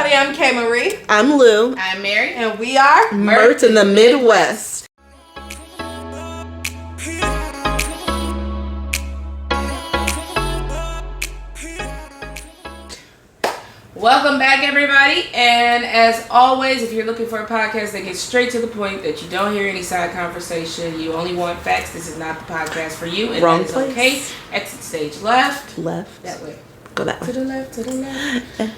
everybody. I'm K. Marie. I'm Lou. I'm Mary. And we are Murdere in the Midwest. Welcome back, everybody. And as always, if you're looking for a podcast that gets straight to the point, that you don't hear any side conversation, you only want facts, this is not the podcast for you. And Wrong that is place. okay. Exit stage left. Left. That way. Go that way. To the left, to the left.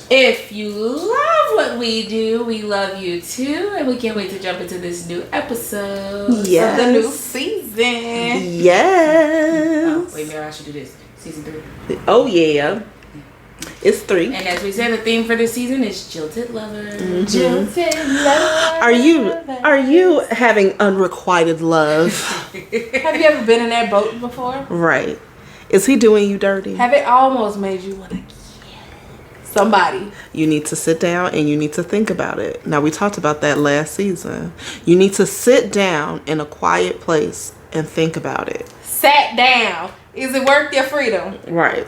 If you love what we do, we love you too. And we can't wait to jump into this new episode. Yes. of the new season. Yes. Oh, wait, Mary, I should do this. Season 3. Oh, yeah. It's 3. And as we said, the theme for this season is Jilted Lovers. Mm-hmm. Jilted lovers. Are you having unrequited love? Have you ever been in that boat before? Right. Is he doing you dirty? Have it almost made you want to kill somebody? You need to sit down and you need to think about it. Now, we talked about that last season. You need to sit down in a quiet place and think about it. Sat down. Is it worth your freedom? Right.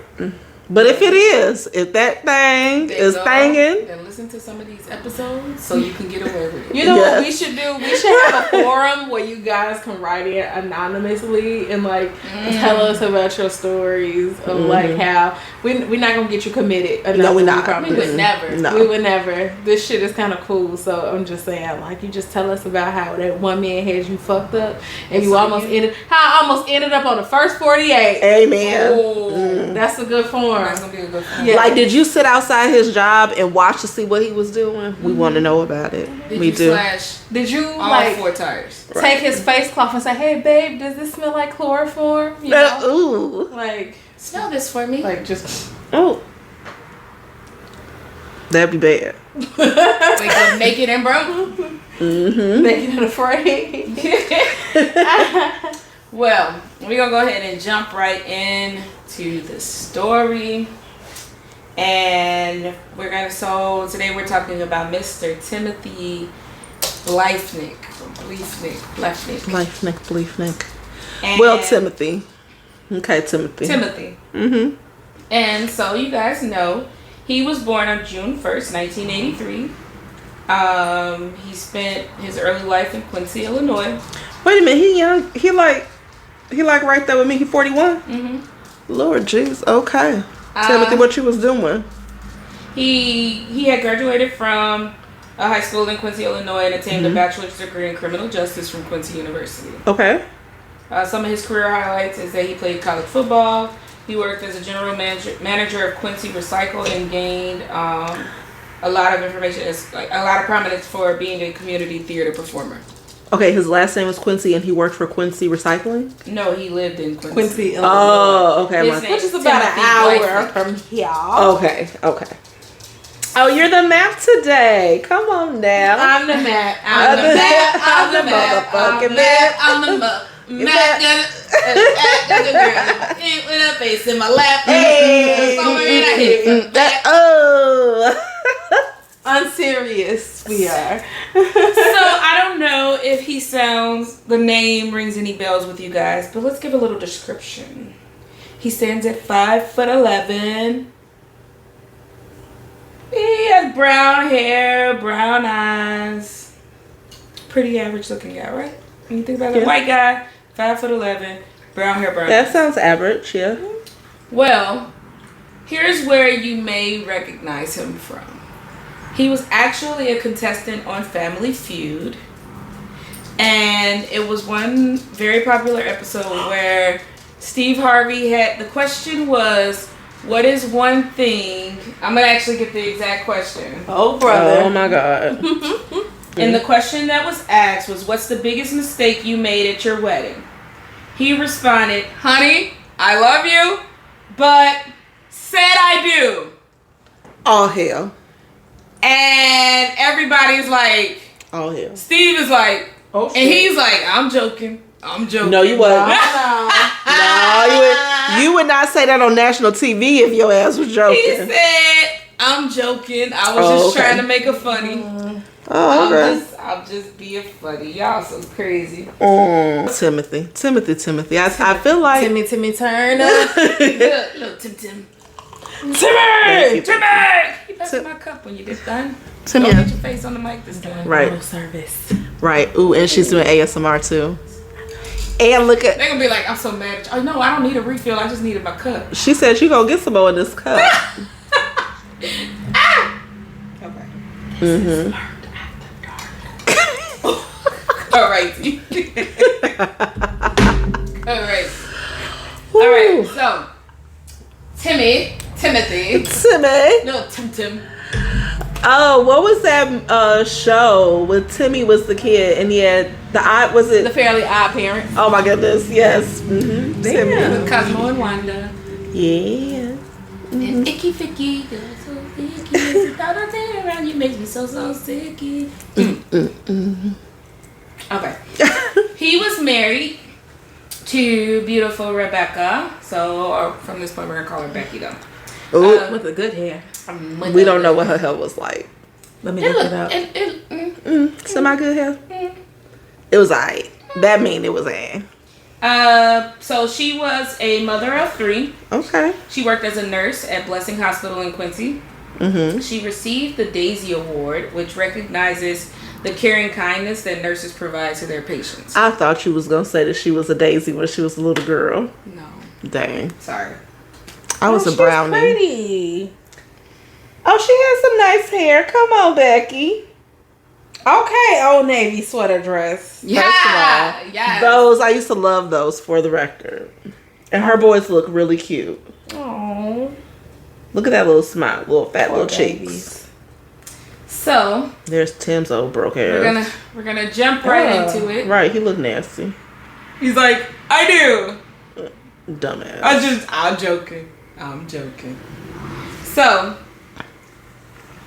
But if it is, if that thing is thanging, then listen to some of these episodes so you can get away with it. You know what we should do? We should have a forum where you guys can write in anonymously and tell us about your stories of like how we're not gonna get you committed. No, we're not. We would never. No. We would never. This shit is kind of cool. So I'm just saying, you just tell us about how that one man had you fucked up and you almost ended up on the first 48. amen. Oh, that's a good form. That's gonna be a good one. Yeah. Like, did you sit outside his job and watch to see what he was doing? We want to know about it. Did We you do. slash Did you all 4 tires? take his face cloth and say, "Hey, babe, does this smell like chloroform?" You know? Ooh. Smell this for me. Just Oh. That'd be bad. Wake up naked and broke. Mm-hmm. making it afraid. Well, we're gonna go ahead and jump right into the story. And today we're talking about Mr. Timothy Bleifnick. Bleifnick. And Well, Timothy. Okay, Timothy. Mm-hmm. And so you guys know he was born on June 1st, 1983. He spent his early life in Quincy, Illinois. Wait a minute, he young. He like right there with me. He 41. Mm-hmm. Lord jeez. Okay. Timothy, what you was doing? He had graduated from a high school in Quincy, Illinois, and attained a bachelor's degree in criminal justice from Quincy University. Okay. Some of his career highlights is that he played college football. He worked as a general manager of Quincy Recycle and gained a lot of information, a lot of prominence for being a community theater performer. Okay, his last name was Quincy and he worked for Quincy Recycling? No, he lived in Quincy, Illinois. Oh, okay. Which is about an hour from here. Okay. Oh, you're the map today. Come on now. I'm the map. I'm the map. I'm the motherfucking map. I'm the map. With a face in my lap. Hey. Oh. Unserious we are. So I don't know if the name rings any bells with you guys, but let's give a little description. He stands at 5'11". He has brown hair, brown eyes. Pretty average looking guy, right? When you think about it, white guy, 5'11", brown hair, brown That eyes. sounds average, yeah. Well, here's where you may recognize him from. He was actually a contestant on Family Feud. And it was one very popular episode where Steve Harvey the question was, what is one thing? I'm going to actually get the exact question. Oh, brother. Oh, my God. And the question that was asked was, what's the biggest mistake you made at your wedding? He responded, honey, I love you, but said I do. All hell. And everybody's like, All hell. Steve is like, Oh, shit. and he's like, I'm joking. No, you wasn't. No, you would not say that on national TV if your ass was joking. He said, I'm joking. I was just trying to make it funny. Oh, okay. I'm just being funny. Y'all so crazy. Timothy. I feel like Timmy Turner. Look, Tim. Timmy! Timmy! pass my cup when you get done? Timmy. Don't get your face on the mic this time. Right. Bottle service. Right. Ooh, and she's doing ASMR too. And look at. They're gonna be like, I'm so mad at you. Oh no, I don't need a refill. I just needed my cup. She said she gonna get some more in this cup. Okay. Mm-hmm. All right. All right. All right. So, Timothy. No, Tim. Oh, what was that show with Timmy was the kid and he had the eye? Was it The Fairly Odd Parents. Oh my goodness! Yes. Mm-hmm. Timmy. With Cosmo and Wanda. Yeah. And Icky Ficky, you're so icky. Without a thing around you makes me so sicky. Okay. He was married to beautiful Rebecca. So from this point, we're gonna call her Becky though. Ooh, With the good hair. we don't know what her hair was like. Let me look it up. Semi good hair. It was alright. That mean it was a. So she was a mother of 3. Okay. She worked as a nurse at Blessing Hospital in Quincy. Mm-hmm. She received the Daisy Award, which recognizes the caring kindness that nurses provide to their patients. I thought you was gonna say that she was a daisy when she was a little girl. No. Dang. Sorry. I was a brownie. Pretty. Oh, she has some nice hair. Come on, Becky. Okay, Old Navy sweater dress. Yeah. Yeah. Those I used to love those for the record. And her boys look really cute. Oh. Look at that little smile, little fat little cheeks. So There's Tim's old broke hair. we're gonna jump right into it. Right, he looked nasty. He's like, I do. Dumbass. I'm joking. So,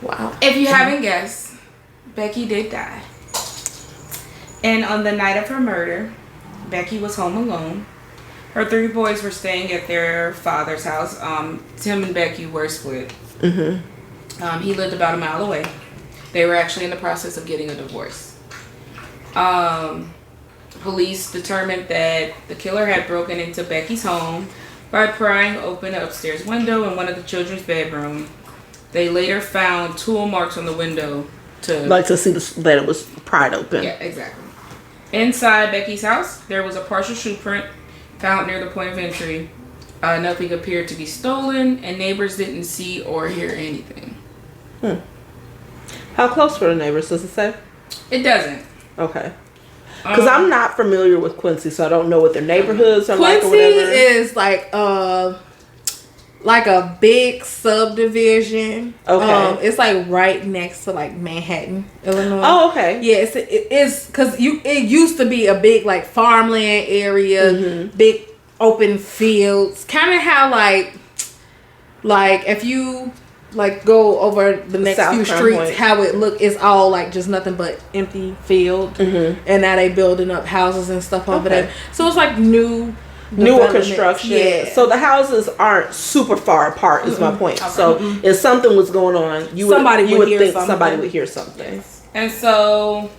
Wow. if you haven't guessed, Becky did die. And on the night of her murder, Becky was home alone. Her 3 boys were staying at their father's house. Tim and Becky were split. Mm-hmm. He lived about a mile away. They were actually in the process of getting a divorce. Police determined that the killer had broken into Becky's home by prying open an upstairs window in one of the children's bedroom. They later found tool marks on the window to see that it was pried open. Yeah, exactly. Inside Becky's house, there was a partial shoe print found near the point of entry. Nothing appeared to be stolen, and neighbors didn't see or hear anything. How close were the neighbors, does it say? It doesn't. Okay. Because I'm not familiar with Quincy, so I don't know what their neighborhoods are like or Quincy whatever. is like a big subdivision. Okay. It's like right next to like Manhattan, Illinois. Oh, okay. Yeah, it's because it used to be a big like farmland area, big open fields. Kind of how like if you like go over the next South few Crown streets, Point. how it look is all like just nothing but empty field, and now they building up houses and stuff over there. So it's like newer construction. Yeah. So the houses aren't super far apart is my point. Okay. So if something was going on, Somebody would hear think something. somebody would hear something. Yes. And so,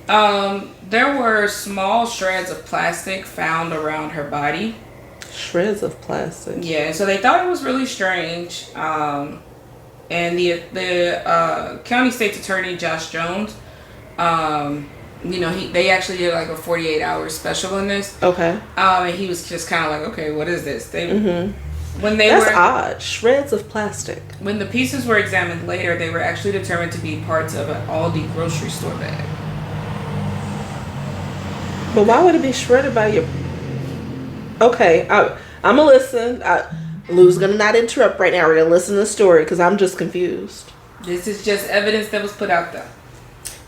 there were small shreds of plastic found around her body. Shreds of plastic. Yeah, so they thought it was really strange. And the county state's attorney, Josh Jones, they actually did like a 48-hour special on this. Okay. And he was just kind of like, okay, what is this? That's odd. Shreds of plastic. When the pieces were examined later, they were actually determined to be parts of an Aldi grocery store bag. But why would it be shredded by your... Okay, I'm gonna listen. Lou's gonna not interrupt right now. We're gonna listen to the story because I'm just confused. This is just evidence that was put out there.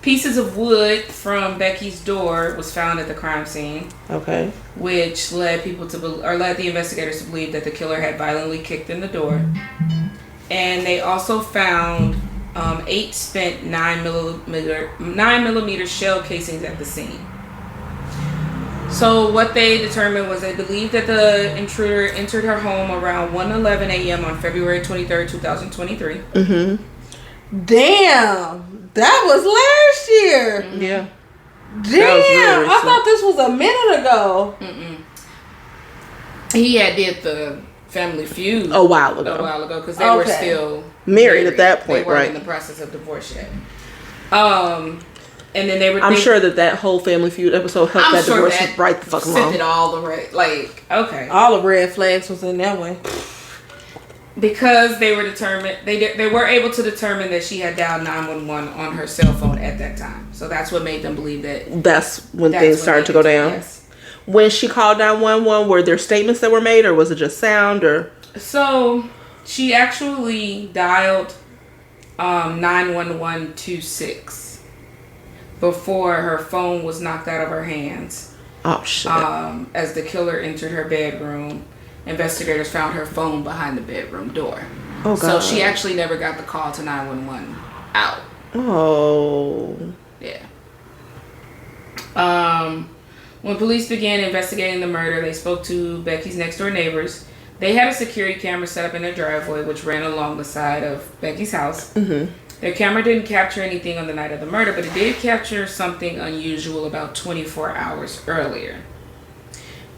Pieces of wood from Becky's door was found at the crime scene. Okay. Which led the investigators to believe that the killer had violently kicked in the door. And they also found 8 spent 9mm shell casings at the scene. So what they determined was they believed that the intruder entered her home around 1:11 a.m. on February 23rd, 2023. Mm-hmm. Damn, that was last year. Mm-hmm. Yeah. Damn, I thought this was a minute ago. He had did Family Feud a while ago because they were still married at that point, they weren't right? in the process of divorce yet. And then they were. I'm sure that whole Family Feud episode helped that divorce right the fuck along. Sent it all the red, like okay, all the red flags was in that one. Because they were determined, they were able to determine that she had dialed 911 on her cell phone at that time. So that's what made them believe that. That's when things started to go down. Yes. When she called 911, were there statements that were made, or was it just sound? Or so she actually dialed 91126 before her phone was knocked out of her hands. Oh shit! As the killer entered her bedroom. Investigators found her phone behind the bedroom door. Oh, God. So she actually never got the call to 911 out. Oh. Yeah. When police began investigating the murder, they spoke to Becky's next door neighbors. They had a security camera set up in their driveway, which ran along the side of Becky's house. Mm-hmm. Their camera didn't capture anything on the night of the murder, but it did capture something unusual about 24 hours earlier.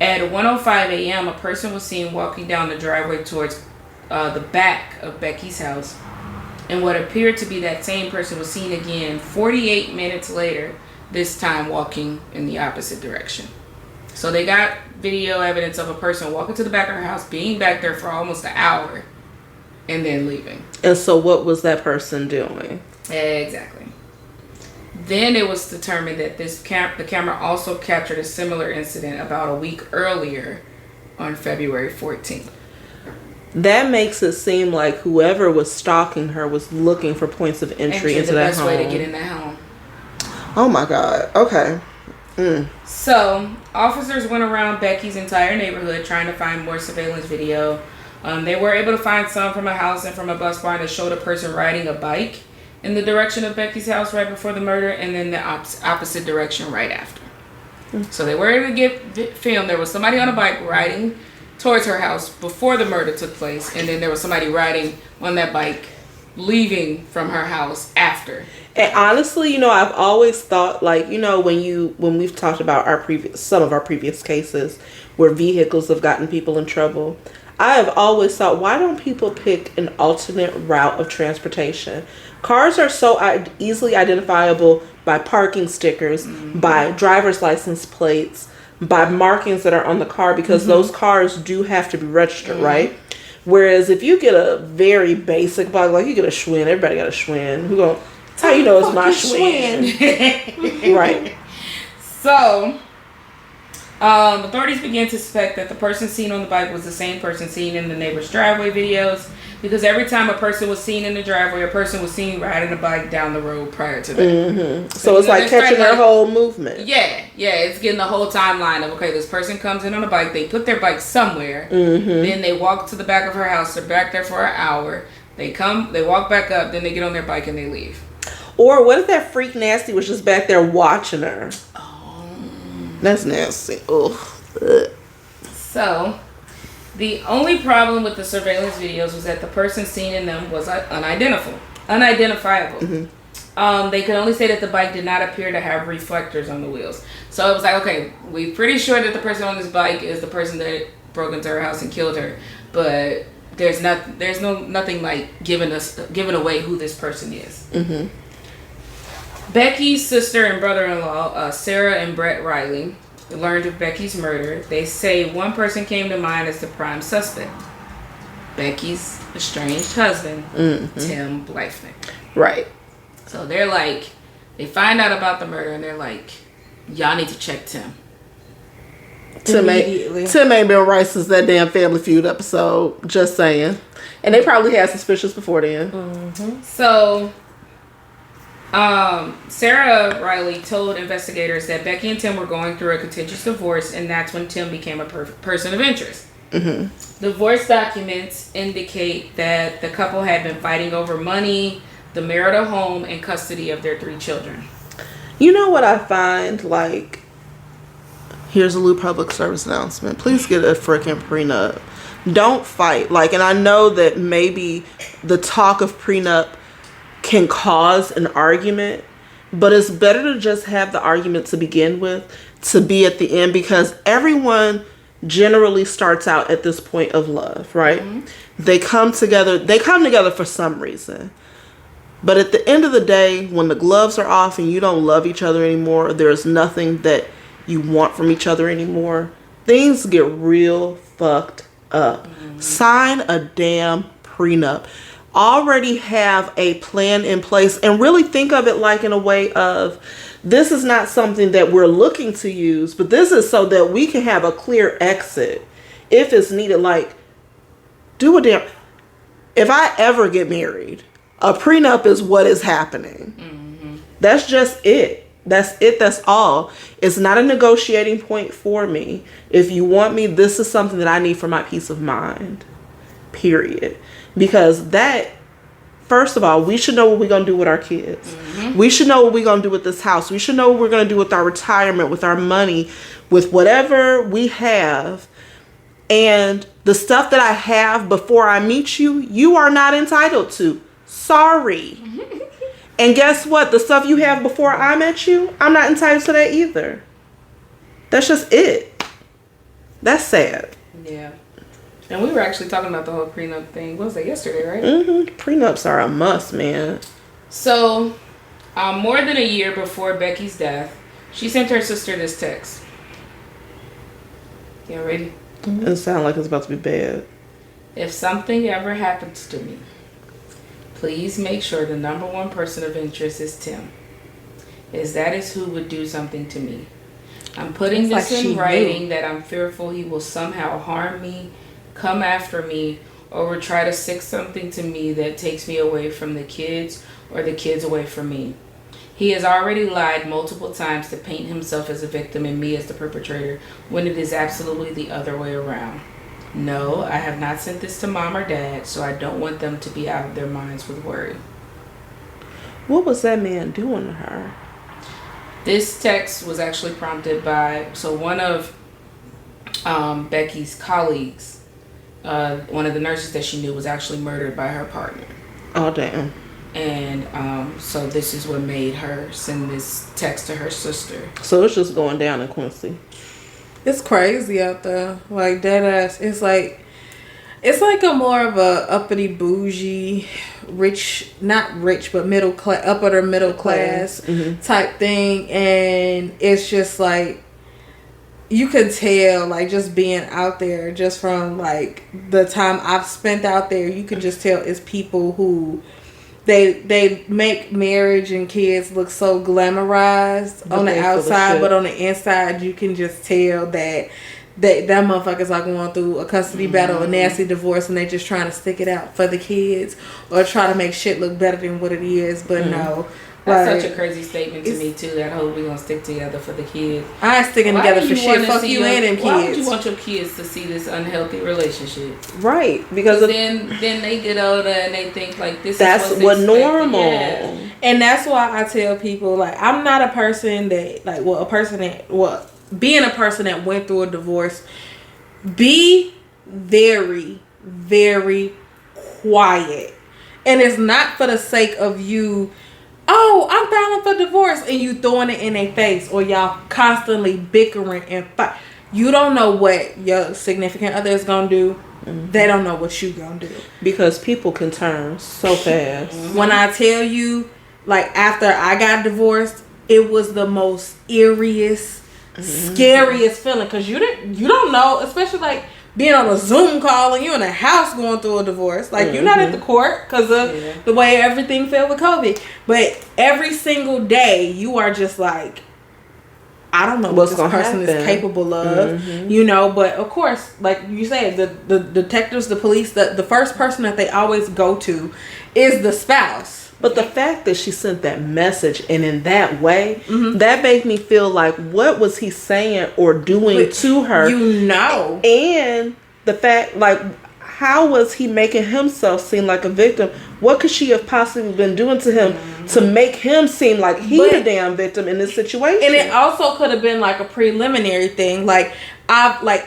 At 1:05 a.m., a person was seen walking down the driveway towards the back of Becky's house. And what appeared to be that same person was seen again 48 minutes later, this time walking in the opposite direction. So they got video evidence of a person walking to the back of her house, being back there for almost an hour, and then leaving. And so what was that person doing? Exactly. Then it was determined that the camera also captured a similar incident about a week earlier on February 14th. That makes it seem like whoever was stalking her was looking for points of entry into that home. The best way to get in that home. Oh my God. Okay. So, officers went around Becky's entire neighborhood trying to find more surveillance video. They were able to find some from a house and from a bus barn that showed a person riding a bike in the direction of Becky's house right before the murder, and then the opposite direction right after. So they were able to get film. There was somebody on a bike riding towards her house before the murder took place, and then there was somebody riding on that bike leaving from her house after. And honestly, I've always thought, like, when we've talked about some of our previous cases where vehicles have gotten people in trouble, I have always thought, why don't people pick an alternate route of transportation? Cars are so easily identifiable by parking stickers, by driver's license plates, by markings that are on the car, because those cars do have to be registered, right? Whereas if you get a very basic bike, like you get a Schwinn, everybody got a Schwinn. That's how you know it's my Schwinn. Right. So, authorities began to suspect that the person seen on the bike was the same person seen in the neighbor's driveway videos, because every time a person was seen in the driveway, a person was seen riding a bike down the road prior to that. Mm-hmm. So it's like catching their whole movement. Yeah, it's getting the whole timeline of, okay, this person comes in on a bike, they put their bike somewhere, then they walk to the back of her house, they're back there for an hour, they walk back up, then they get on their bike and they leave. Or what if that freak nasty was just back there watching her? That's nasty. Ugh. So, the only problem with the surveillance videos was that the person seen in them was unidentifiable. They could only say that the bike did not appear to have reflectors on the wheels. So it was like, okay, we're pretty sure that the person on this bike is the person that broke into her house and killed her, but there's nothing like giving away who this person is. Becky's sister and brother-in-law, Sarah and Brett Riley, learned of Becky's murder. They say one person came to mind as the prime suspect: Becky's estranged husband, Tim Blythnick. Right. So they're like, they find out about the murder and they're like, y'all need to check Tim. Tim ain't been right since that damn Family Feud episode. Just saying. And they probably had suspicions before then. So Sarah Riley told investigators that Becky and Tim were going through a contentious divorce, and that's when Tim became a person of interest. Divorce documents indicate that the couple had been fighting over money, the marital home, and custody of their 3 children. You know what I find? Like, here's a little public service announcement. Please get a freaking prenup. Don't fight. Like, and I know that maybe the talk of prenup can cause an argument, but it's better to just have the argument to begin with, to be at the end, because everyone generally starts out at this point of love, right? Mm-hmm. They come together for some reason. But at the end of the day, when the gloves are off and you don't love each other anymore, there's nothing that you want from each other anymore, things get real fucked up. Mm-hmm. Sign a damn prenup. Already have a plan in place, and really think of it like in a way of, this is not something that we're looking to use, but this is so that we can have a clear exit if it's needed. Like, if I ever get married, a prenup is what is happening. Mm-hmm. That's just it. That's all. It's not a negotiating point for me. If you want me, this is something that I need for my peace of mind. Period. Because first of all, we should know what we're going to do with our kids. Mm-hmm. We should know what we're going to do with this house. We should know what we're going to do with our retirement, with our money, with whatever we have. And the stuff that I have before I meet you, you are not entitled to. Sorry. Mm-hmm. And guess what? The stuff you have before I met you, I'm not entitled to that either. That's just it. That's sad. Yeah. And we were actually talking about the whole prenup thing. What was that, yesterday, right? Mm-hmm. Prenups are a must, man. So, more than a year before Becky's death, she sent her sister this text. You ready? Mm-hmm. It sounds like it's about to be bad. If something ever happens to me, please make sure the number one person of interest is Tim. As that is who would do something to me. I'm putting this in writing that I'm fearful he will somehow harm me, come after me, or will try to stick something to me that takes me away from the kids or the kids away from me. He has already lied multiple times to paint himself as a victim and me as the perpetrator, when it is absolutely the other way around. No, I have not sent this to mom or dad, so I don't want them to be out of their minds with worry. What was that man doing to her? This text was actually prompted by, one of Becky's colleagues, one of the nurses that she knew, was actually murdered by her partner. Oh, damn. And so this is what made her send this text to her sister. So it's just going down in Quincy. It's crazy out there. Like, dead ass. It's like a more of a uppity bougie, rich, not rich, but middle class, upper middle class mm-hmm. type thing. And it's just like, you could tell, like, just being out there, just from like the time I've spent out there, you can just tell it's people who they make marriage and kids look so glamorized on the outside, but on the inside you can just tell that motherfuckers are going through a custody mm-hmm. battle, a nasty divorce, and they just trying to stick it out for the kids or try to make shit look better than what it is. But mm-hmm. no. That's such a crazy statement to me too. That whole we gonna stick together for the kids. I ain't sticking together for shit. Fuck you and them kids. Why would you want your kids to see this unhealthy relationship? Right, because then they get older and they think like this. That's is what normal. Yeah. And that's why I tell people, like, I'm not a person that being a person that went through a divorce, be very, very quiet. And it's not for the sake of you, oh, I'm filing for divorce, and you throwing it in their face, or y'all constantly bickering and fight. You don't know what your significant other is gonna do. Mm-hmm. They don't know what you gonna do. Because people can turn so fast. Mm-hmm. When I tell you, like, after I got divorced, it was the most eeriest, mm-hmm. scariest feeling, because you don't know, especially like being on a Zoom call and you're in a house going through a divorce. Like, mm-hmm. you're not at the court because of the way everything felt with COVID. But every single day, you are just like, I don't know what this person is capable of, mm-hmm. you know. But of course, like you said, the detectives, the police, the first person that they always go to is the spouse. But the fact that she sent that message and in that way, mm-hmm. that made me feel like, what was he saying or doing to her? You know. And the fact, like, how was he making himself seem like a victim? What could she have possibly been doing to him mm-hmm. to make him seem like he's the damn victim in this situation? And it also could have been like a preliminary thing. Like,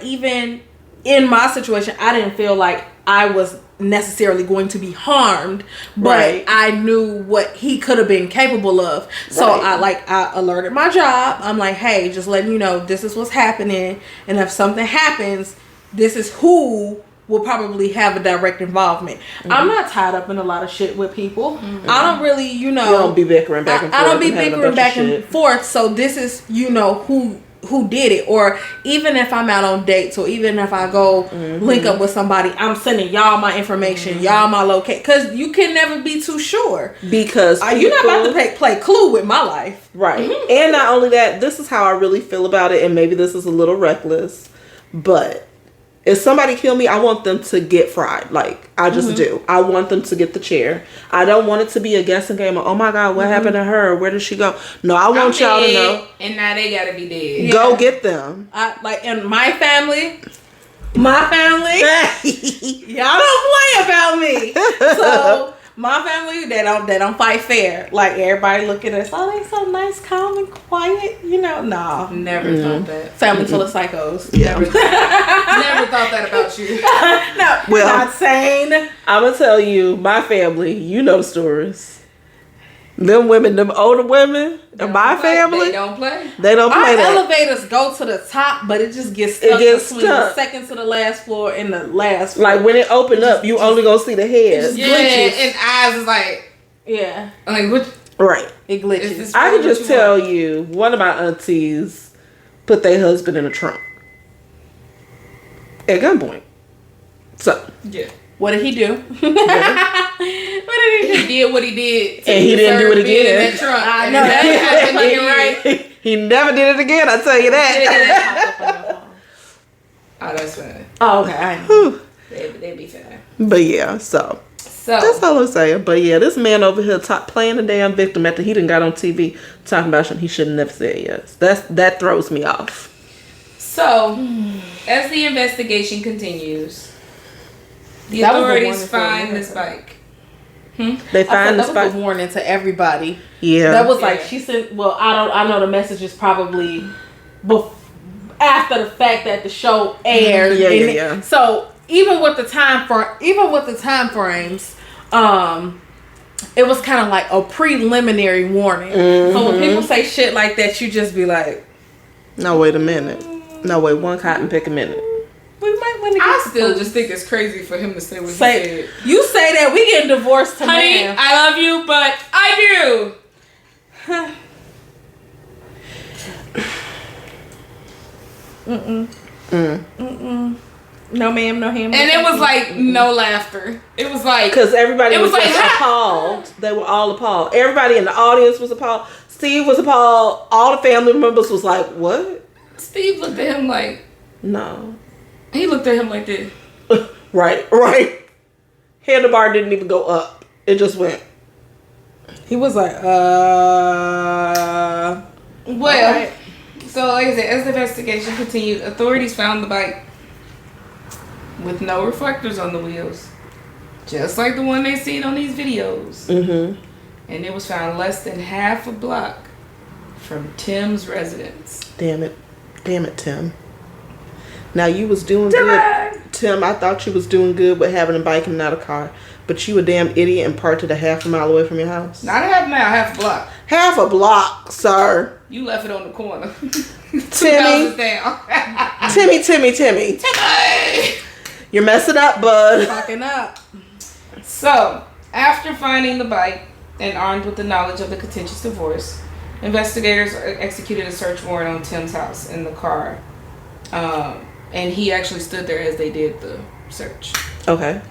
even in my situation, I didn't feel like I was necessarily going to be harmed, but Right. I knew what he could have been capable of. So Right. I alerted my job. I'm like, hey, just letting you know, this is what's happening, and if something happens, this is who will probably have a direct involvement. I'm not tied up in a lot of shit with people. I don't really, You don't be bickering back and forth. I don't be and having a bickering bunch of back and shit. forth. So this is, who did it. Or even if I'm out on dates, or even if I go link up with somebody, I'm sending y'all my information, y'all my location, because you can never be too sure. Because You're not about to play Clue with my life. Right. And not only that, this is how I really feel about it, and maybe this is a little reckless, but if somebody kill me, I want them to get fried. Like, I just do. I want them to get the chair. I don't want it to be a guessing game of, oh my God, what happened to her? Where did she go? No, I want y'all to know. And now they gotta be dead. Go get them. In my family, y'all don't play about me. So my family, they don't fight fair. Like, everybody look at us, oh, they so nice, calm and quiet. Nah. Never thought that. Family full of psychos. Yeah. Never thought that about you. No, Well, not sane. I'm going to tell you, my family, you know the stories. Them women, them older women in my family, They don't play. they don't play Our that. elevators go to the top, but it just gets stuck between the second to the last floor and the last floor. Like, when it opened up, you only going to see the head. Yeah, glitches. and eyes is like, Yeah, what? Right. it Is glitches. this I really can what just you tell want? you, one of my aunties put their husband in a trunk at gunpoint. So, Yeah. What did he do? What did he did what he did, And he didn't do it deserve being again. In that trunk. I And know. if that happened to you, right? he never did it again, I tell you that. Oh, that's fine. Oh, okay. I know. Whew. They be fine. But yeah, so that's all I'm saying. But yeah, this man over here playing the damn victim after he done got on TV talking about something he should have never said yes. That throws me off. So, as the investigation continues, the That was the authorities warning for find me. this bike. They find that this was a bike. warning to everybody. Yeah. That was like, Yeah. she said, well, I know the message is probably after the fact that the show aired. Yeah, And yeah. So even with the time frames, it was kind of like a preliminary warning. So when people say shit like that, you just be like, No, wait a minute. No, wait one cotton pick a minute. we might want to get I the still police. just think it's crazy for him to say what he say said. you say that we getting divorced tomorrow. Honey, I love you, but I do. No ma'am, no ham. And it was like no laughter. It was like Because everybody It was was like, just appalled. They were all appalled. Everybody in the audience was appalled. Steve was appalled. All the family members was like, what? Steve looked at him like No. he looked at him like this. Right. Handlebar didn't even go up. It just went. He was like, Well, alright. so like I said, as the investigation continued, authorities found the bike with no reflectors on the wheels, just like the one they seen on these videos. Mm-hmm. And it was found less than half a block from Tim's residence. Damn it, Tim. Now you was doing good, Tim. I thought you was doing good with having a bike and not a car, but you a damn idiot and parked it a half a mile away from your house. Not a half mile, half a block. Half a block, sir. You left it on the corner. 2 Timmy. houses down. Timmy. You're messing up, bud. fucking up. So, after finding the bike and armed with the knowledge of the contentious divorce, investigators executed a search warrant on Tim's house in the car. And he actually stood there as they did the search. Okay.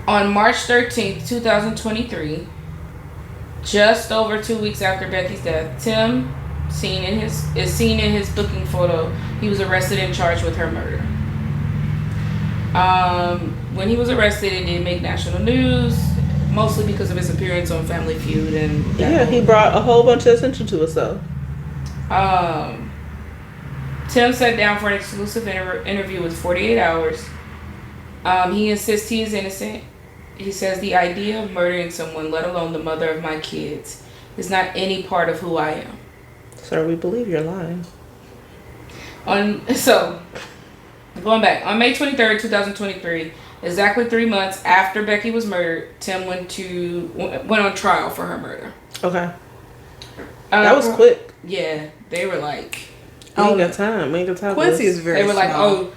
On March 13th, 2023, just over 2 weeks after Becky's death, Tim is seen in his booking photo. He was arrested and charged with her murder. When he was arrested, it did make national news, mostly because of his appearance on Family Feud and Yeah, he brought a whole bunch of attention to himself. Tim sat down for an exclusive interview with 48 Hours. He insists he is innocent. He says the idea of murdering someone, let alone the mother of my kids, is not any part of who I am. Sir, we believe you're lying. Going back, on May 23rd, 2023, Exactly 3 months after Becky was murdered, Tim went on trial for her murder. Okay. That was quick. Yeah, they were like, we ain't got time. Quincy is very. They were like, small.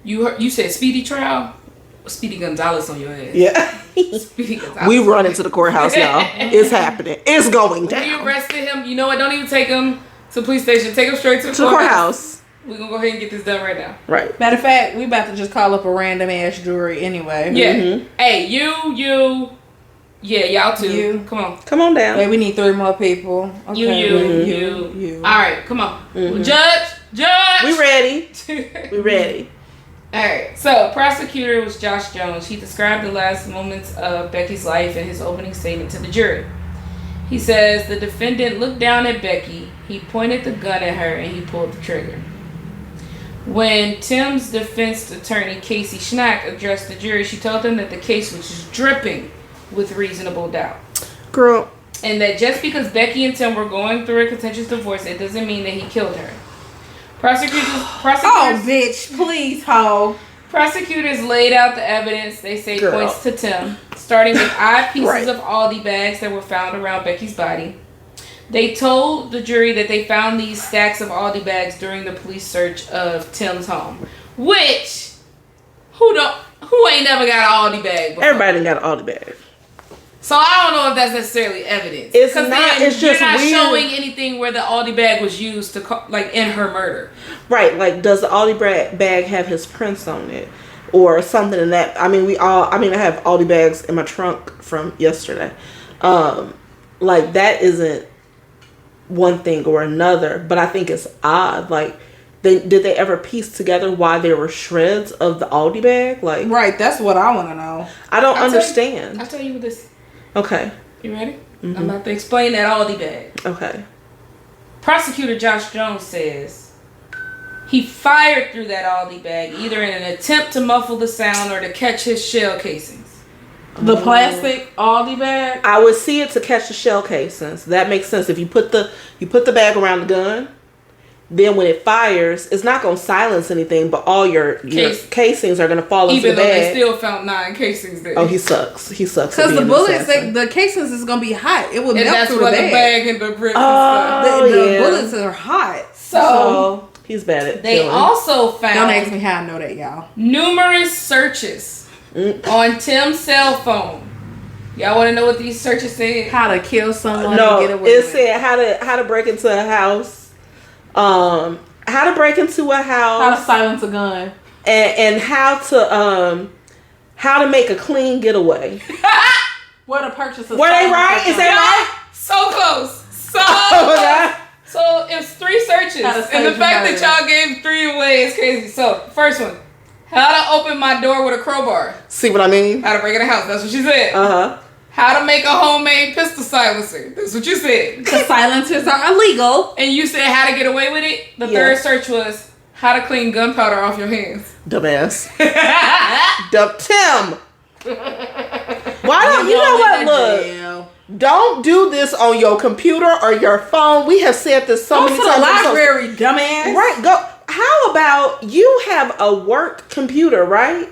you said speedy trial, Speedy Gonzalez on your ass. Yeah. Speedy Gonzalez. We run into the courthouse, y'all. It's happening. It's going down. We arrested him. You know what? Don't even take him to the police station. Take him straight to the courthouse. We're gonna go ahead and get this done right now. Right. Matter of fact, we about to just call up a random ass jury anyway. Yeah. Mm-hmm. Hey, yeah, y'all too. Come on down. Wait, we need 3 more people. Okay. You. All right, come on. Mm-hmm. Judge. We ready. We ready. All right. So, prosecutor was Josh Jones. He described the last moments of Becky's life in his opening statement to the jury. He says the defendant looked down at Becky. He pointed the gun at her and he pulled the trigger. When Tim's defense attorney, Casey Schnack, addressed the jury, she told them that the case was just dripping with reasonable doubt. Girl. And that just because Becky and Tim were going through a contentious divorce, it doesn't mean that he killed her. Prosecutors oh, bitch, please, ho. Prosecutors laid out the evidence, they say, points to Tim, starting with odd pieces of Aldi bags that were found around Becky's body. They told the jury that they found these stacks of Aldi bags during the police search of Tim's home. Which, who ain't never got an Aldi bag before? Everybody done got an Aldi bag. So I don't know if that's necessarily evidence. It's not. It's just you're not weird. showing anything where the Aldi bag was used to in her murder. Right. Like, does the Aldi bag have his prints on it, or something in that? I mean, I have Aldi bags in my trunk from yesterday. Like, that isn't one thing or another, but I think it's odd. Like, did they ever piece together why there were shreds of the Aldi bag? Like, right. That's what I want to know. I don't understand. I'll tell you what this. Okay. You ready? Mm-hmm. I'm about to explain that Aldi bag. Okay. Prosecutor Josh Jones says he fired through that Aldi bag either in an attempt to muffle the sound or to catch his shell casings. The plastic Aldi bag? I would see it to catch the shell casings. That makes sense. If you put the bag around the gun, then when it fires, it's not going to silence anything, but all your casings are going to fall into the bag. Even though they still found 9 casings there. Oh, he sucks. Because the bullets, the casings is going to be hot. It would melt through the bag. That's what the bag and the brick the bullets are hot. So he's bad at They killing. Also found... Don't ask me how I know that, y'all. Numerous searches on Tim's cell phone. Y'all want to know what these searches said? How to kill someone and get away it said how to break into a house. How to break into a house, how to silence a gun, and how to make a clean getaway. Where to purchase a were they right? Is that right? So close. So it's 3 searches, and the fact that y'all gave 3 away is crazy. So first one, how to open my door with a crowbar. See what I mean? How to break in a house. That's what she said. How to make a homemade pistol silencer. That's what you said. The silencers are illegal. And you said how to get away with it. The third search was how to clean gunpowder off your hands. Dumbass. Tim. Why don't you know what? Look. Don't do this on your computer or your phone. We have said this so many times. Go to the library, dumbass. Right. Go. How about you have a work computer, right?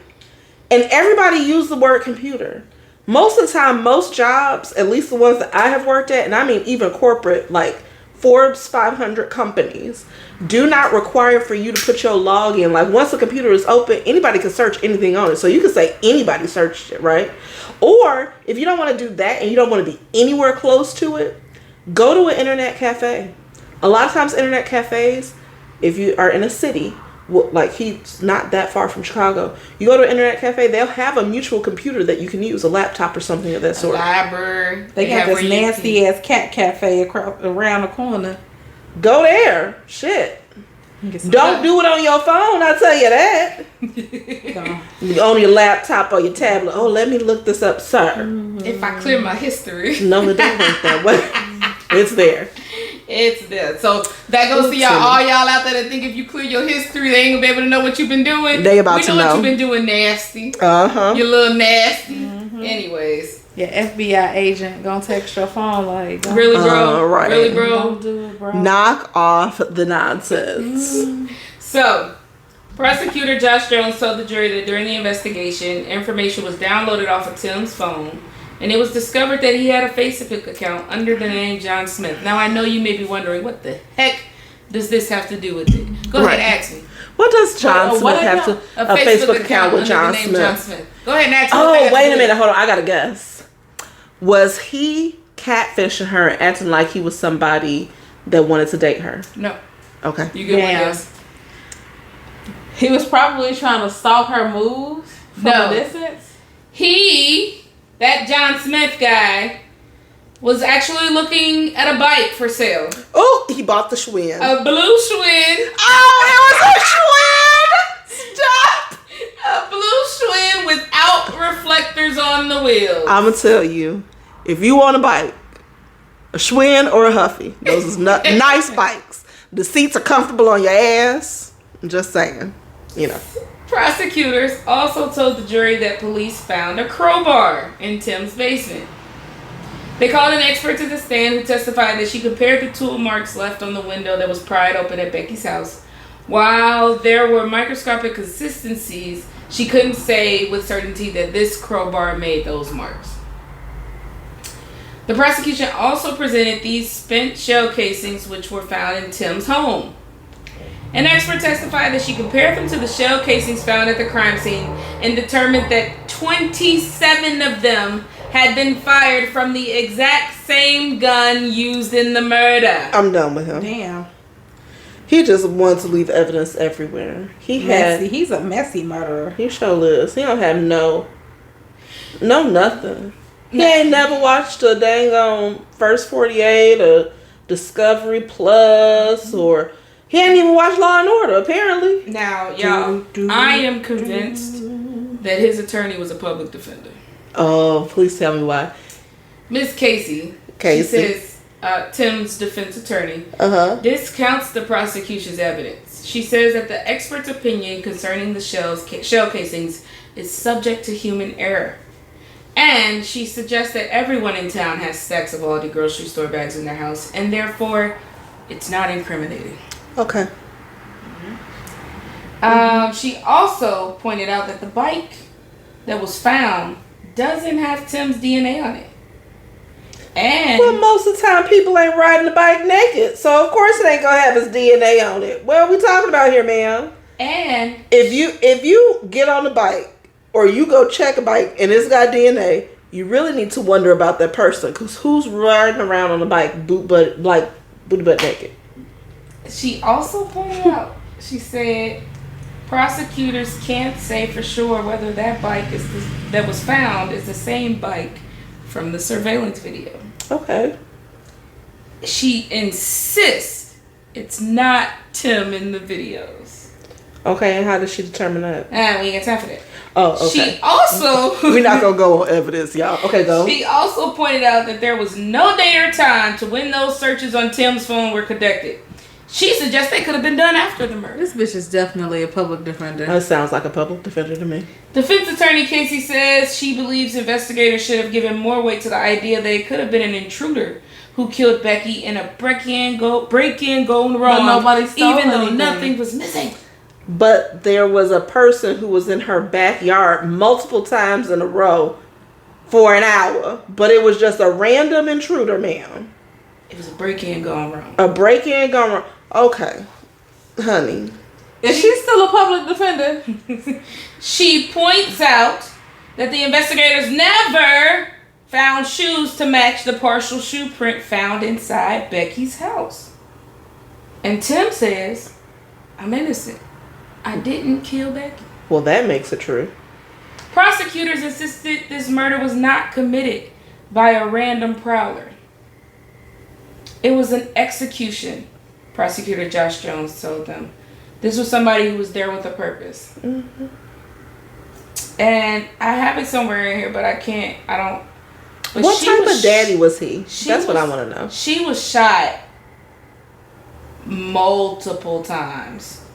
And everybody use the word computer. Most of the time, most jobs, at least the ones that I have worked at, and I mean even corporate, like Forbes 500 companies, do not require for you to put your log in. Like, once the computer is open, anybody can search anything on it. So you can say anybody searched it, right? Or if you don't want to do that and you don't want to be anywhere close to it, go to an internet cafe. A lot of times internet cafes, if you are in a city, like he's not that far from Chicago, you go to an internet cafe, they'll have a mutual computer that you can use, a laptop or something of that sort. A library. They got this nasty ass cat cafe around the corner. Go there. Shit. Don't do it on your phone, I'll tell you that. On your laptop or your tablet. Oh, let me look this up, sir. Mm-hmm. If I clear my history. No, it don't work that way. It's there. It's there. So that goes to y'all, all y'all out there that think if you clear your history, they ain't gonna be able to know what you've been doing. They about to know. We know what you've been doing, nasty. You little nasty. Anyways. Your FBI agent gonna text your phone like, really, bro? Right. Really, bro? Don't do it, bro. Knock off the nonsense. So, Prosecutor Josh Jones told the jury that during the investigation, information was downloaded off of Tim's phone, and it was discovered that he had a Facebook account under the name John Smith. Now, I know you may be wondering, what the heck does this have to do with it? Go ahead and ask me. What does John Smith have to... A Facebook account with John Smith. Go ahead and ask me. Oh, wait a minute. Hold on. I got to guess. Was he catfishing her and acting like he was somebody that wanted to date her? No. Okay. You get one guess. He was probably trying to stalk her moves from a distance. That John Smith guy, was actually looking at a bike for sale. Oh, he bought the Schwinn. A blue Schwinn. Oh, it was a Schwinn! Stop! A blue Schwinn without reflectors on the wheels. I'm going to tell you, if you want a bike, a Schwinn or a Huffy, those is nice bikes. The seats are comfortable on your ass. I'm just saying. You know. Prosecutors also told the jury that police found a crowbar in Tim's basement. They called an expert to the stand who testified that she compared the tool marks left on the window that was pried open at Becky's house. While there were microscopic consistencies, she couldn't say with certainty that this crowbar made those marks. The prosecution also presented these spent shell casings which were found in Tim's home. An expert testified that she compared them to the shell casings found at the crime scene and determined that 27 of them had been fired from the exact same gun used in the murder. I'm done with him. Damn. He just wants to leave evidence everywhere. He's a messy murderer. He sure is. He don't have no nothing. He ain't never watched a dang on First 48 or Discovery Plus or... He hadn't even watched Law and Order, apparently. Now, y'all, I am convinced that his attorney was a public defender. Oh, please tell me why. Miss Casey. She says Tim's defense attorney discounts the prosecution's evidence. She says that the expert's opinion concerning the shell casings is subject to human error. And she suggests that everyone in town has stacks of Aldi grocery store bags in their house, and therefore, it's not incriminating. Okay. She also pointed out that the bike that was found doesn't have Tim's DNA on it. And well, most of the time people ain't riding the bike naked, so of course it ain't gonna have his DNA on it. What are we talking about here, ma'am? And if you get on the bike or you go check a bike and it's got DNA, you really need to wonder about that person, because who's riding around on the bike booty butt naked? She also pointed out, she said, prosecutors can't say for sure whether that bike that was found is the same bike from the surveillance video. Okay. She insists it's not Tim in the videos. Okay, and how does she determine that? We ain't got time for that. Oh, okay. She also... We're not going to go on evidence, y'all. Okay, go. She also pointed out that there was no date or time to when those searches on Tim's phone were conducted. She suggests they could have been done after the murder. This bitch is definitely a public defender. That sounds like a public defender to me. Defense attorney Casey says she believes investigators should have given more weight to the idea that it could have been an intruder who killed Becky in a break-in gone wrong, but nobody stole even though anything. nothing was missing. But there was a person who was in her backyard multiple times in a row for an hour, but it was just a random intruder, ma'am. It was a break-in gone wrong. A break-in gone wrong. Okay, honey. Is she still a public defender? She points out that the investigators never found shoes to match the partial shoe print found inside Becky's house. And Tim says, I'm innocent. I didn't kill Becky. Well, that makes it true. Prosecutors insisted this murder was not committed by a random prowler. It was an execution, Prosecutor Josh Jones told them. This was somebody who was there with a purpose. Mm-hmm. And I have it somewhere in here, but I don't. But what type of daddy was he? That's what I want to know. She was shot multiple times.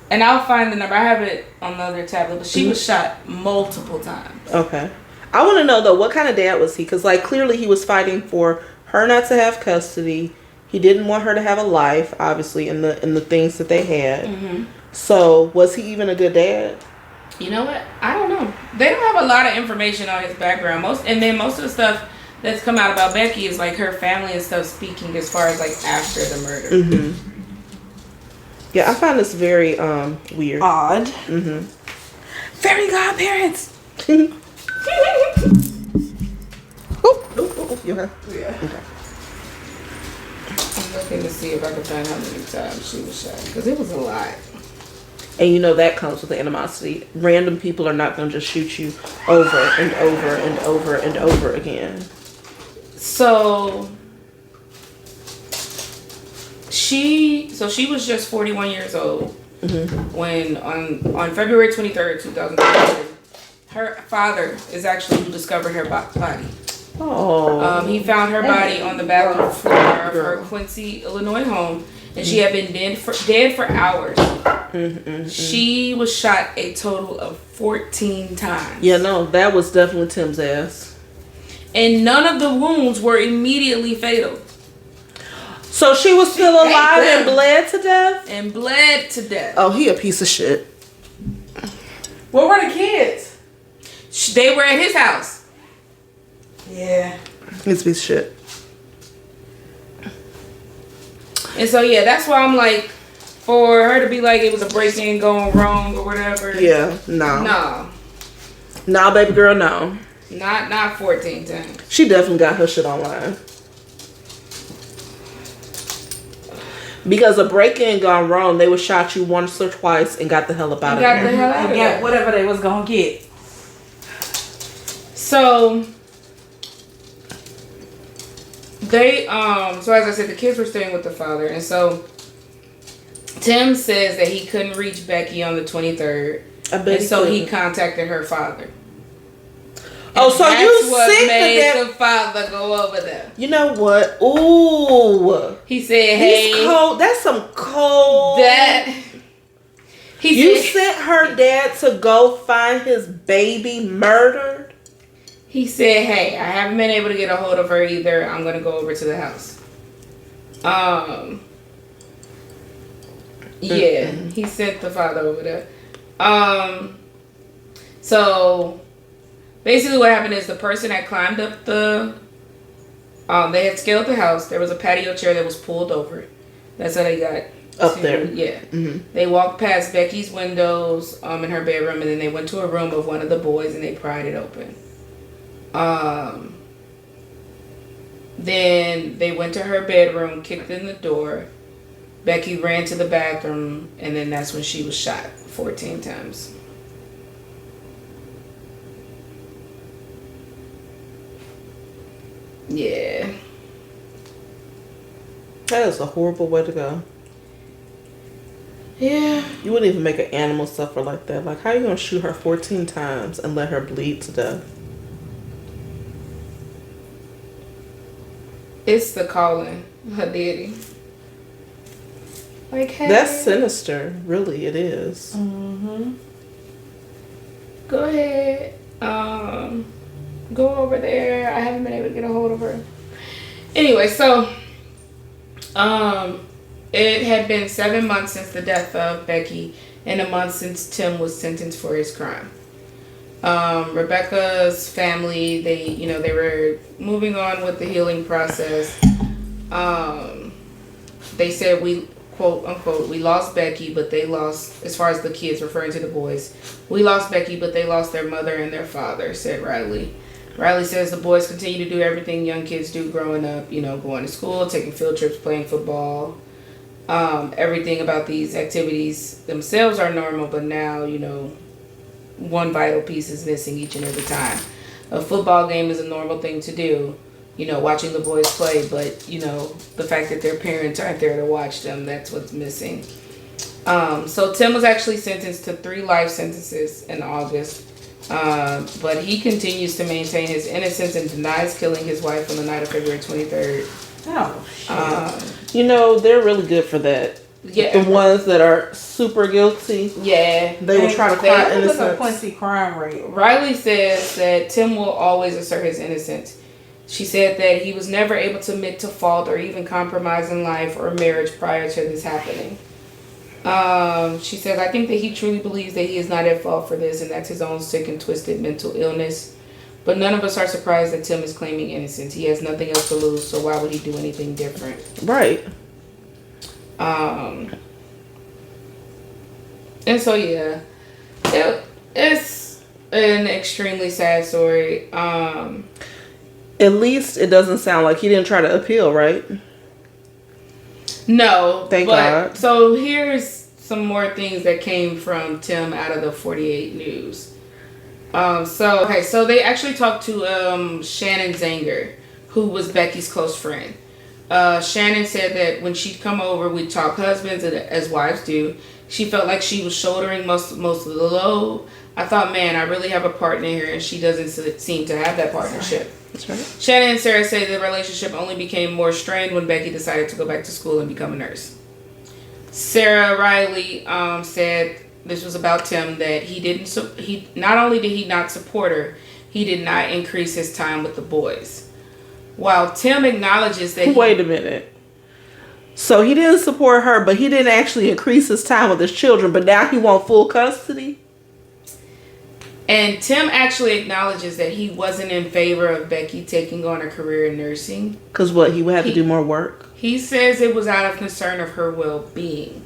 And I'll find the number. I have it on the other tablet, but she was shot multiple times. Okay. I want to know, though, what kind of dad was he? Because, clearly he was fighting for her not to have custody. He didn't want her to have a life, obviously, in the things that they had. Mm-hmm. So, was he even a good dad? You know what? I don't know. They don't have a lot of information on his background. Most of the stuff that's come out about Becky is like her family and stuff speaking as far as like after the murder. Mm-hmm. Yeah, I find this very weird. Odd. Mm-hmm. Fairy godparents. You okay? Yeah. Okay. I'm looking to see if I can find how many times she was shot because it was a lot. And you know that comes with the animosity. Random people are not going to just shoot you over and over and over and over again. So she was just 41 years old when on February 23rd, 2023, her father is actually who discovered her body. Oh. He found her body on the bathroom floor of her Quincy, Illinois home, and she had been dead for hours. She was shot a total of 14 times. Yeah, no, that was definitely Tim's ass. And none of the wounds were immediately fatal. So she was still alive and bled to death? And bled to death. Oh, he a piece of shit. Where were the kids? They were at his house. Yeah. He's a piece of shit. And so, yeah, that's why I'm like, for her to be like it was a break-in going wrong or whatever. Yeah, no. No. Nah, baby girl, no. Not 14 times. She definitely got her shit online. Because a break-in gone wrong, they would shot you once or twice and got the hell up out of Got the there. hell out of there. Whatever they was gonna get. So they so as I said, the kids were staying with the father, and so Tim says that he couldn't reach Becky on the 23rd, and so he contacted her father. Oh, so you sick made that the father go over there. You know what? Ooh. He said, "Hey, he's cold. That's some cold." You sent her dad to go find his baby murdered. He said, "Hey, I haven't been able to get a hold of her either. I'm gonna go over to the house." Yeah, he sent the father over there. So basically what happened is the person had climbed up they had scaled the house. There was a patio chair that was pulled over. That's how they got up there. Yeah. They walked past Becky's windows in her bedroom, and then they went to a room of one of the boys and they pried it open. Then they went to her bedroom, kicked in the door. Becky ran to the bathroom, and then that's when she was shot 14 times. Yeah. That is a horrible way to go. Yeah. You wouldn't even make an animal suffer like that. Like, how are you going to shoot her 14 times and let her bleed to death? It's the calling, her daddy. Like, hey. That's sinister. Really, it is. Go ahead. Go over there. I haven't been able to get a hold of her. Anyway, so it had been 7 months since the death of Becky and a month since Tim was sentenced for his crime. Rebecca's family, they were moving on with the healing process. They said we, quote unquote, we lost Becky, but they lost, as far as the kids, referring to the boys, we lost Becky, but they lost their mother and their father, said Riley. Riley says the boys continue to do everything young kids do growing up, going to school, taking field trips, playing football. Everything about these activities themselves are normal, but now, one vital piece is missing each and every time. A football game is a normal thing to do, watching the boys play, but, the fact that their parents aren't there to watch them, that's what's missing. So Tim was actually sentenced to 3 life sentences in August. But he continues to maintain his innocence and denies killing his wife on the night of February 23rd. Oh, shit. They're really good for that. Yeah. The ones that are super guilty. Yeah. They will try to cry innocence. Look at Quincy crime rate. Riley says that Tim will always assert his innocence. She said that he was never able to admit to fault or even compromise in life or marriage prior to this happening. She says, I think that he truly believes that he is not at fault for this and that's his own sick and twisted mental illness. But none of us are surprised that Tim is claiming innocence. He has nothing else to lose, so why would he do anything different? Right. And so, yeah. It's an extremely sad story. At least it doesn't sound like he didn't try to appeal, right? No. Thank God. So here's some more things that came from Tim out of the 48 News. So they actually talked to Shannon Zanger, who was Becky's close friend. Shannon said that when she'd come over, we'd talk husbands as wives do. She felt like she was shouldering most of the load. I thought, man, I really have a partner here, and she doesn't seem to have that partnership. That's right. Shannon and Sarah say the relationship only became more strained when Becky decided to go back to school and become a nurse. Sarah Riley said this was about Tim, that he not only did he not support her, he did not increase his time with the boys. While Tim acknowledges that Wait a minute. So he didn't support her, but he didn't actually increase his time with his children, but now he wants full custody? And Tim actually acknowledges that he wasn't in favor of Becky taking on a career in nursing. Because what, he would have to do more work? He says it was out of concern of her well-being.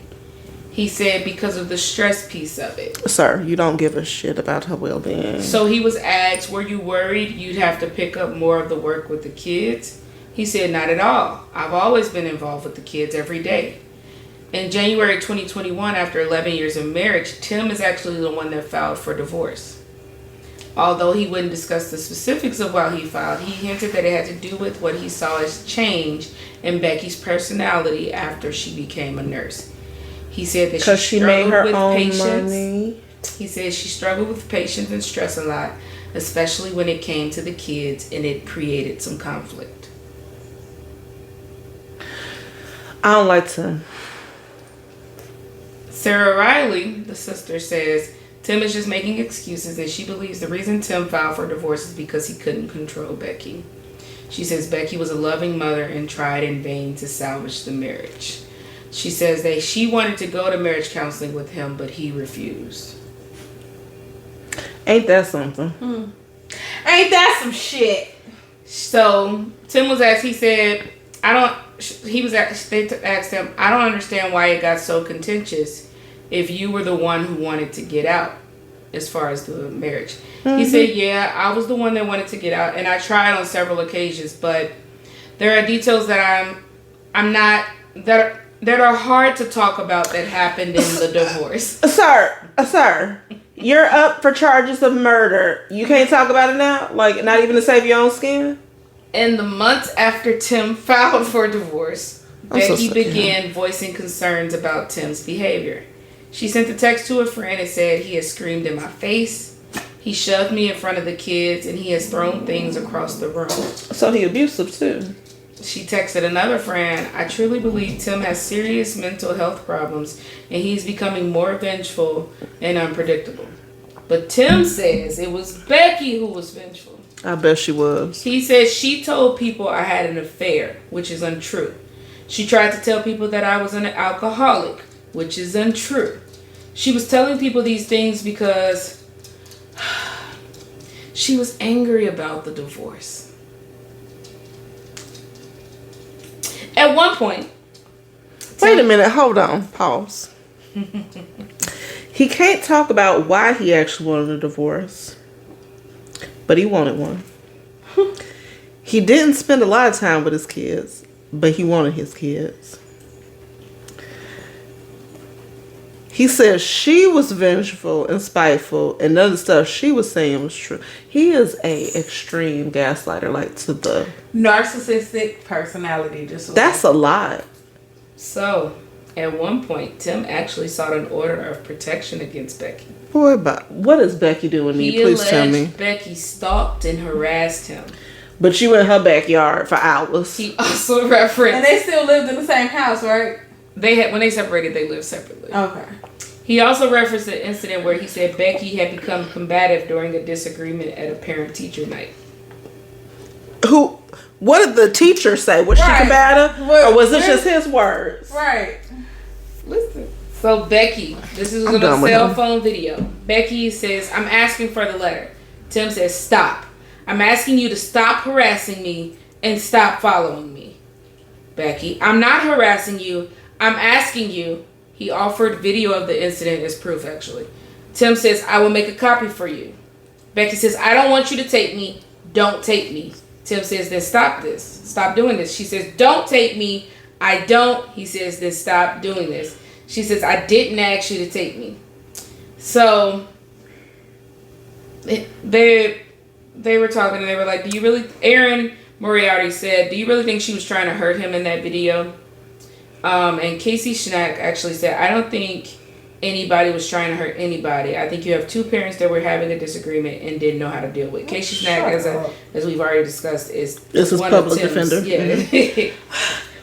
He said because of the stress piece of it. Sir, you don't give a shit about her well-being. So he was asked, were you worried you'd have to pick up more of the work with the kids? He said, not at all. I've always been involved with the kids every day. In January 2021, after 11 years of marriage, Tim is actually the one that filed for divorce. Although he wouldn't discuss the specifics of why he filed, he hinted that it had to do with what he saw as change in Becky's personality after she became a nurse. He said that she struggled with patience. He said she struggled with patience and stress a lot, especially when it came to the kids, and it created some conflict. I don't like Tim. Sarah Riley, the sister, says Tim is just making excuses, and she believes the reason Tim filed for divorce is because he couldn't control Becky. She says Becky was a loving mother and tried in vain to salvage the marriage. She says that she wanted to go to marriage counseling with him, but he refused. Ain't that something? Ain't that some shit? So Tim was asked, he said, they asked him, I don't understand why it got so contentious if you were the one who wanted to get out as far as the marriage. Mm-hmm. He said, yeah, I was the one that wanted to get out, and I tried on several occasions, but there are details that that are hard to talk about that happened in the divorce. Sir, you're up for charges of murder. You can't talk about it now? Like, not even to save your own skin? In the months after Tim filed for divorce, Becky began voicing concerns about Tim's behavior. She sent a text to a friend and said, he has screamed in my face, he shoved me in front of the kids, and he has thrown things across the room. So he abusive too. She texted another friend, I truly believe Tim has serious mental health problems and he's becoming more vengeful and unpredictable. But Tim says it was Becky who was vengeful. I bet she was. He says she told people I had an affair, which is untrue. She tried to tell people that I was an alcoholic, which is untrue. She was telling people these things because she was angry about the divorce. At one point... Wait a minute. Hold on. Pause. He can't talk about why he actually wanted a divorce. But he wanted one. He didn't spend a lot of time with his kids. But he wanted his kids. He says she was vengeful and spiteful. And none of the stuff she was saying was true. He is a extreme gaslighter. Like to the... narcissistic personality disorder. That's a lot. So, at one point, Tim actually sought an order of protection against Becky. Boy, what is Becky doing to you? Please tell me. He alleged Becky stalked and harassed him. But you in her backyard for hours. He also referenced... And they still lived in the same house, right? When they separated, they lived separately. Okay. He also referenced an incident where he said Becky had become combative during a disagreement at a parent-teacher night. What did the teacher say? Was she combative? Or was it just his words? Right. Listen. So Becky, this is on a cell phone video. Becky says, I'm asking for the letter. Tim says, stop. I'm asking you to stop harassing me and stop following me. Becky, I'm not harassing you. I'm asking you. He offered video of the incident as proof, actually. Tim says, I will make a copy for you. Becky says, I don't want you to tape me. Don't tape me. Tim says, then stop this. Stop doing this. She says, don't tape me. I don't. He says, then stop doing this. She says, I didn't ask you to tape me. So, they were talking and they were like, do you really, Aaron Moriarty said, do you really think she was trying to hurt him in that video? And Casey Schnack actually said, I don't think anybody was trying to hurt anybody. I think you have two parents that were having a disagreement and didn't know how to deal with. Casey Schnack, as we've already discussed, is one public of Tim's, defender. Yeah.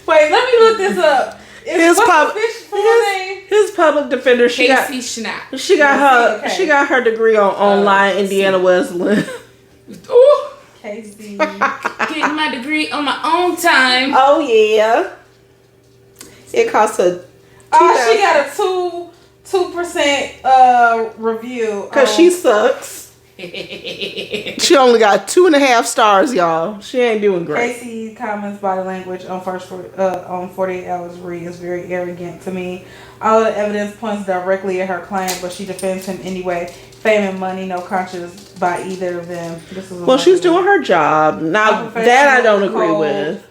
Wait, let me look this up. His public defender. Casey Schnack. She got her degree on online Indiana Wesleyan. Ooh. Casey. Getting my degree on my own time. Oh yeah. It costs her. Oh, she got a 2% review. Cause she sucks. She only got 2.5 stars, y'all. She ain't doing great. Casey comments body language on 48 Hours read is very arrogant to me. All the evidence points directly at her client, but she defends him anyway. Fame and money, no conscience by either of them. She's doing her job. Now that I don't agree with.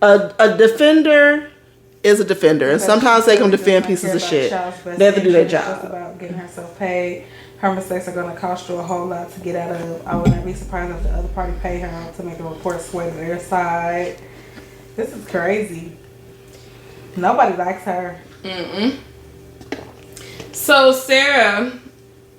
A defender is a defender, and sometimes they can defend pieces of shit. They have to do their job. It's about getting herself paid. Her mistakes are going to cost you a whole lot to get out of. I would not be surprised if the other party pay her to make a report sway to their side. This is crazy. Nobody likes her. So Sarah,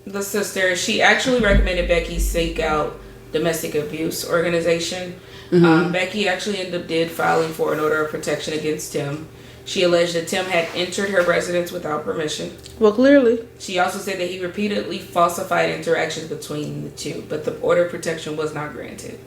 the sister, she actually recommended Becky seek out domestic abuse organization. Becky actually did filing for an order of protection against Tim. She alleged that Tim had entered her residence without permission. Well, clearly. She also said that he repeatedly falsified interactions between the two, but the order of protection was not granted.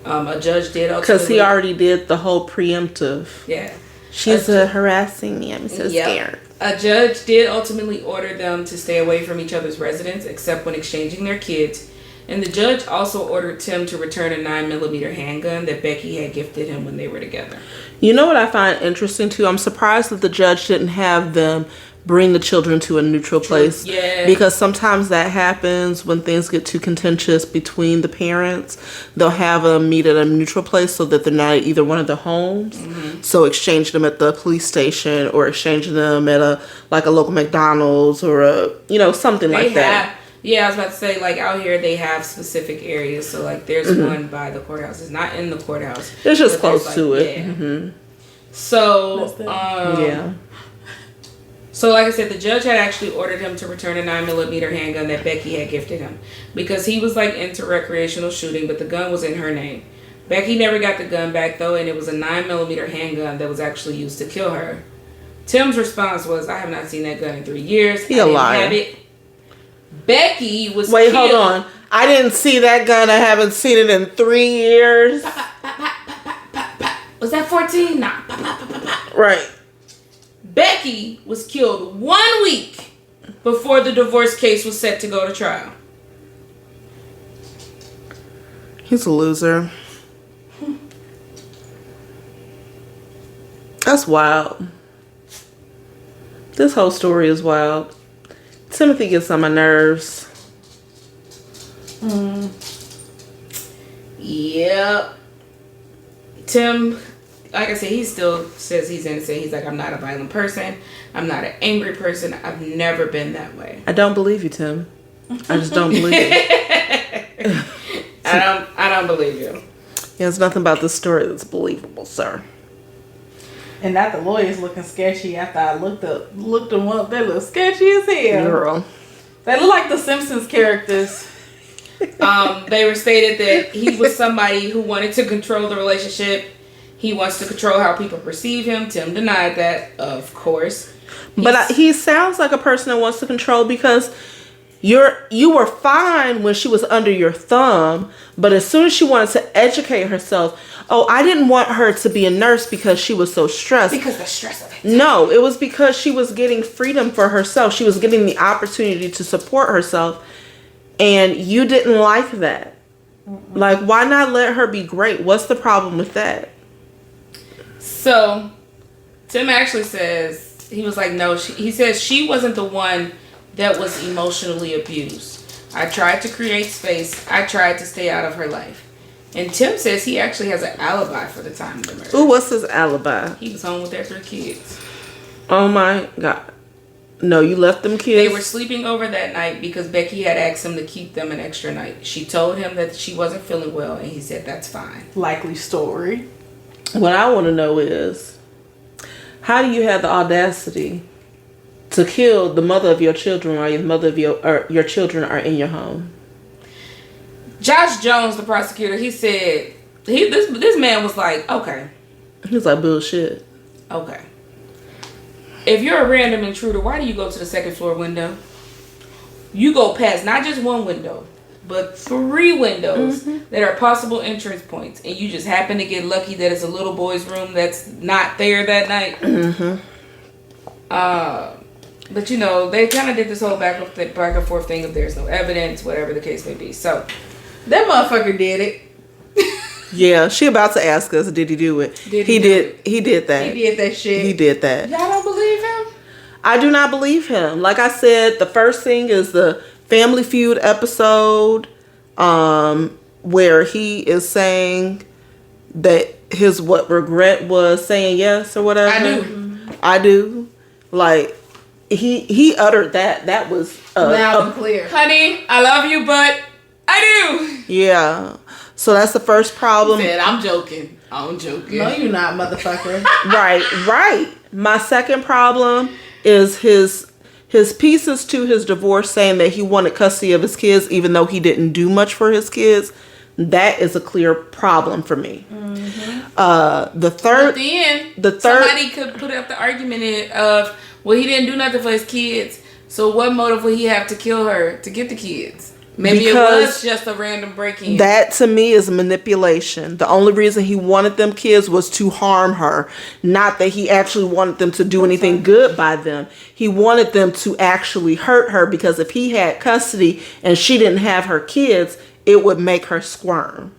A judge did ultimately... Because he already did the whole preemptive. Yeah. She's harassing me. I'm so scared. A judge did ultimately order them to stay away from each other's residence, except when exchanging their kids. And the judge also ordered Tim to return a 9mm handgun that Becky had gifted him when they were together. You know what I find interesting too? I'm surprised that the judge didn't have them bring the children to a neutral place. Yeah. Because sometimes that happens when things get too contentious between the parents. They'll have them meet at a neutral place so that they're not at either one of the homes. So exchange them at the police station or exchange them at a local McDonald's or something like that. Yeah, I was about to say, out here they have specific areas. So, there's one by the courthouse. It's not in the courthouse. It's just close to it. Yeah. So, So, like I said, the judge had actually ordered him to return a 9mm handgun that Becky had gifted him. Because he was, into recreational shooting, but the gun was in her name. Becky never got the gun back, though, and it was a 9mm handgun that was actually used to kill her. Tim's response was, I have not seen that gun in 3 years. He a liar. Have it. Becky was Wait, killed. hold on. I didn't see that gun. I haven't seen it in 3 years. Was that 14? Nah. Right. Becky was killed 1 week before the divorce case was set to go to trial. He's a loser. That's wild. This whole story is wild. Timothy gets on my nerves. Yep. Tim, like I said, he still says he's innocent. He's like, I'm not a violent person. I'm not an angry person. I've never been that way. I don't believe you, Tim. I just don't believe you. I don't believe you. There's nothing about this story that's believable, sir. And not the lawyers looking sketchy after I looked them up. They look sketchy as hell. Girl. They look like the Simpsons characters. They were stated that he was somebody who wanted to control the relationship. He wants to control how people perceive him. Tim denied that, of course. But he sounds like a person that wants to control because You were fine when she was under your thumb, but as soon as she wanted to educate herself, oh, I didn't want her to be a nurse because she was so stressed. Because the stress of it. No, it was because she was getting freedom for herself. She was getting the opportunity to support herself, and you didn't like that. Like, why not let her be great? What's the problem with that? So, Tim actually says, he was like, no, he says she wasn't the one that was emotionally abused. I tried to create space. I tried to stay out of her life. And Tim says he actually has an alibi for the time of the murder. Ooh, what's his alibi? He was home with their 3 kids. Oh my God. No, you left them kids? They were sleeping over that night because Becky had asked him to keep them an extra night. She told him that she wasn't feeling well, and he said that's fine. Likely story. What I want to know is, how do you have the audacity to kill the mother of your children while the mother of your children are in your home? Josh Jones, the prosecutor, he said this man was like, okay. He was like, bullshit. Okay. If you're a random intruder, why do you go to the second floor window? You go past not just one window, but 3 windows that are possible entrance points, and you just happen to get lucky that it's a little boy's room that's not there that night. But you know, they kind of did this whole back and forth thing of there's no evidence, whatever the case may be. So that motherfucker did it. Yeah, she about to ask us, did he do it? He did that. He did that shit. He did that. Y'all don't believe him? I do not believe him. Like I said, the first thing is the Family Feud episode, where he is saying that his regret was saying yes or whatever. I do. Like, he uttered that. That was loud and clear. Honey, I love you, but I do. Yeah. So that's the first problem. He said, I'm joking. I'm joking. No, you're not, motherfucker. Right. My second problem is his pieces to his divorce saying that he wanted custody of his kids even though he didn't do much for his kids. That is a clear problem for me. The third, somebody could put up the argument of, well, he didn't do nothing for his kids, so what motive would he have to kill her to get the kids? Maybe it was just a random break-in. That to me is manipulation. The only reason he wanted them kids was to harm her. Not that he actually wanted them to do anything good by them. He wanted them to actually hurt her, because if he had custody and she didn't have her kids, it would make her squirm.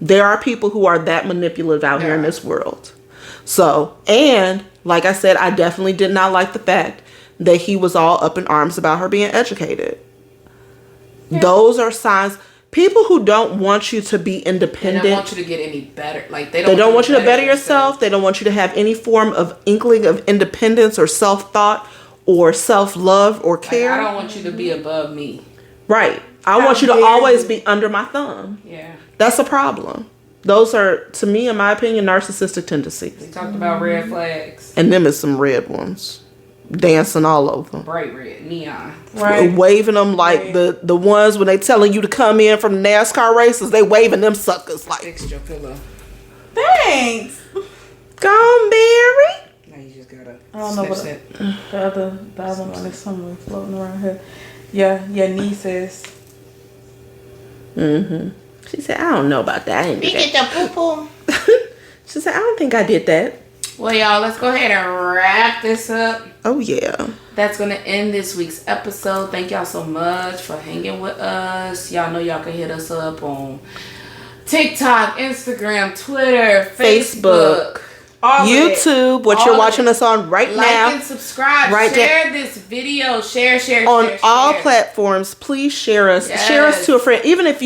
There are people who are that manipulative out here in this world. So, and like I said, I definitely did not like the fact that he was all up in arms about her being educated. Yeah. Those are signs. People who don't want you to be independent. They don't want you to get any better. Like they don't want you to better yourself. They don't want you to have any form of inkling of independence or self-thought or self-love or care. Like, I don't want you to be above me. Right. I want you to always be under my thumb. Yeah. That's a problem. Those are, to me, in my opinion, narcissistic tendencies. We talked about red flags. And them is some red ones. Dancing all over. Bright red, neon. Right. Waving them like the ones when they telling you to come in from the NASCAR races, they waving them suckers like. Fixed your pillow. Thanks. Gone, Barry. Now you just gotta. I don't know what the other one is somewhere floating around here. Yeah, your nieces. She said, I don't know about that. I didn't do that. You get the poo-poo. She said, I don't think I did that. Well, y'all, let's go ahead and wrap this up. Oh, yeah. That's going to end this week's episode. Thank y'all so much for hanging with us. Y'all know y'all can hit us up on TikTok, Instagram, Twitter, Facebook. YouTube, what you're watching us on right now. Like and subscribe. Share this video. Share. On all platforms, please share us. Yes. Share us to a friend. Even if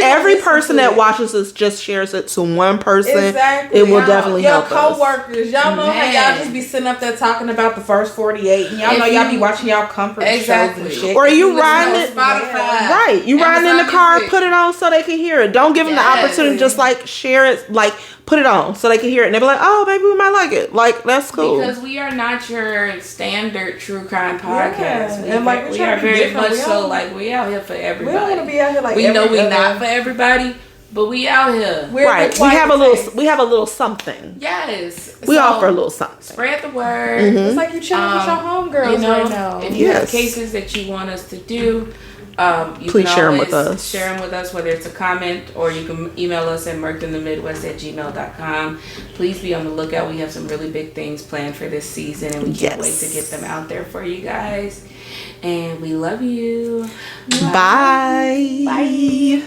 every person that watches us just shares it to one person, it will definitely help us. Your coworkers, y'all know how y'all just be sitting up there talking about the first 48, and y'all know y'all be watching y'all comfort shows and shit. Or you riding it, right? You riding in the car, put it on so they can hear it. Don't give them the opportunity, just like share it, like put it on so they can hear it, and they be like, oh, maybe we might like it. Like, that's cool. Because we are not your standard true crime podcast. And like, we are very much so like, we out here for everybody. We don't want to be out here like we know we not for everybody, But we out here. We're Right. the quiet types. We have a little something. Yes. We So, offer a little something. Spread the word. It's like you chilling with your homegirls You know, right now. if you have Yes. cases that you want us to do, you Please can share 'em always with us. Share them with us, whether it's a comment or you can email us at murkthemidwest@gmail.com. Please be on the lookout. We have some really big things planned for this season, and we can't wait to get them out there for you guys. And we love you. Bye. Bye.